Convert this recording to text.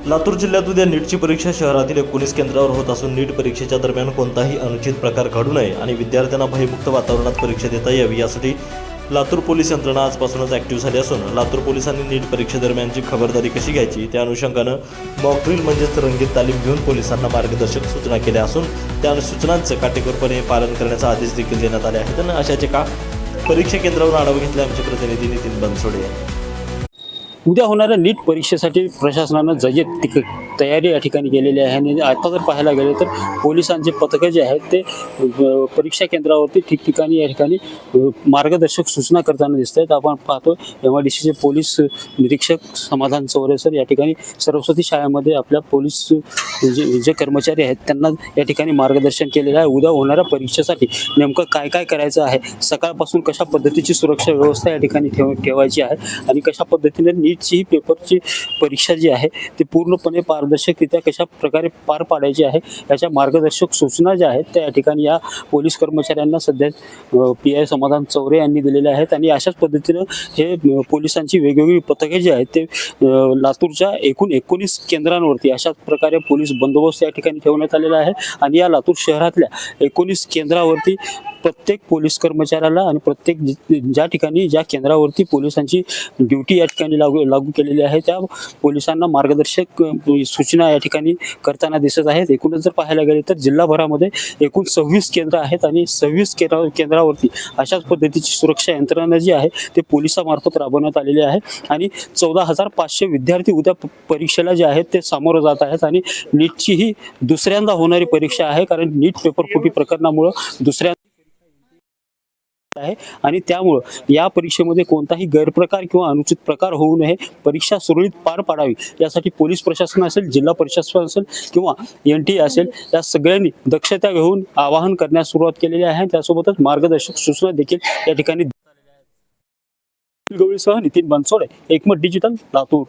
लातूर जिल्ह्यात उद्या नीटची परीक्षा शहरातील 19 केंद्रावर होत असून नीट परीक्षेच्या दरम्यान कोणताही अनुचित प्रकार घडू नये आणि विद्यार्थ्यांना भयमुक्त वातावरणात परीक्षा देता यावी यासाठी लातूर पोलीस यंत्रणा आजपासूनच ॲक्टिव्ह झाली असून लातूर पोलिसांनी नीट परीक्षेदरम्यानची खबरदारी कशी घ्यायची त्या अनुषंगानं मॉक ड्रिल म्हणजेच रंगीत तालीम घेऊन पोलिसांना मार्गदर्शक सूचना केल्या असून त्या सूचनांचं काटेकोरपणे पालन करण्याचा आदेश देखील देण्यात आले आहेत आणि अशाचे का परीक्षा केंद्रावरून आढावा घेतले आमचे प्रतिनिधी नितीन बनसोडे यांनी। उद्या होणाऱ्या नीट परीक्षेसाठी प्रशासनानं जय्यत तयारी या ठिकाणी केलेली आहे आणि आता जर पाहायला गेले तर पोलिसांचे पथकं जे आहेत ते परीक्षा केंद्रावरती ठिकठिकाणी या ठिकाणी मार्गदर्शक सूचना करताना दिसत आहेत। आपण पाहतो MIDCचे पोलीस निरीक्षक समाधान चौरे सर या ठिकाणी सरस्वती शाळेमध्ये आपल्या पोलीस जे कर्मचारी आहेत त्यांना या ठिकाणी मार्गदर्शन केलेलं आहे। उद्या होणाऱ्या परीक्षेसाठी नेमकं काय काय करायचं आहे, सकाळपासून कशा पद्धतीची सुरक्षा व्यवस्था या ठिकाणी ठेवायची आहे आणि कशा पद्धतीने नीटची ही पेपरची परीक्षा जी आहे ती पूर्णपणे पारदर्शकरित्या कशा प्रकारे पार पाडायची आहे याच्या मार्गदर्शक सूचना ज्या आहेत त्या या ठिकाणी या पोलीस कर्मचाऱ्यांना सध्या PI समाधान चौरे यांनी दिलेल्या आहेत आणि अशाच पद्धतीनं हे पोलिसांची वेगवेगळी पथके जी आहेत ते लातूरच्या एकूण 19 केंद्रांवरती अशाच प्रकारे पोलीस बंदोबस्त या ठिकाणी ठेवण्यात आलेला आहे आणि या लातूर शहरातल्या 19 केंद्रावरती प्रत्येक पोलीस कर्मचाऱ्याला आणि प्रत्येक ज्या केंद्रावरती पोलिसांची ड्युटी या ठिकाणी लागू केलेली आहे त्या पोलिसांना मार्गदर्शक सूचना या ठिकाणी करताना दिसत आहेत। एकूणच जर पाहायला गेले तर जिल्हाभरामध्ये एकूण 26 केंद्र आहेत आणि 26 केंद्रावरती अशाच पद्धतीची सुरक्षा यंत्रणा जी आहे ते पोलिसांमार्फत राबवण्यात आलेली आहे आणि 14,500 विद्यार्थी उद्या परीक्षेला जे आहेत ते सामोरं जात आहेत आणि नीटची ही दुसऱ्यांदा होणारी परीक्षा आहे, कारण नीट पेपर फुटी प्रकरणामुळे दुसऱ्या आहे आणि त्यामुळे या परीक्षेमध्ये कोणताही गैरप्रकार किंवा अनुचित प्रकार होऊ नये, परीक्षा सुरळीत पार पाडावी यासाठी पोलीस प्रशासन असेल, जिल्हा प्रशासन असेल किंवा NTA असेल या सगळ्यांनी दक्षता घेऊन आवाहन करण्यास सुरुवात केलेली आहे। त्यासोबतच मार्गदर्शक सूचना देखील या ठिकाणी गवळीसह नितीन बनसोडे, एकमत डिजिटल, लातूर।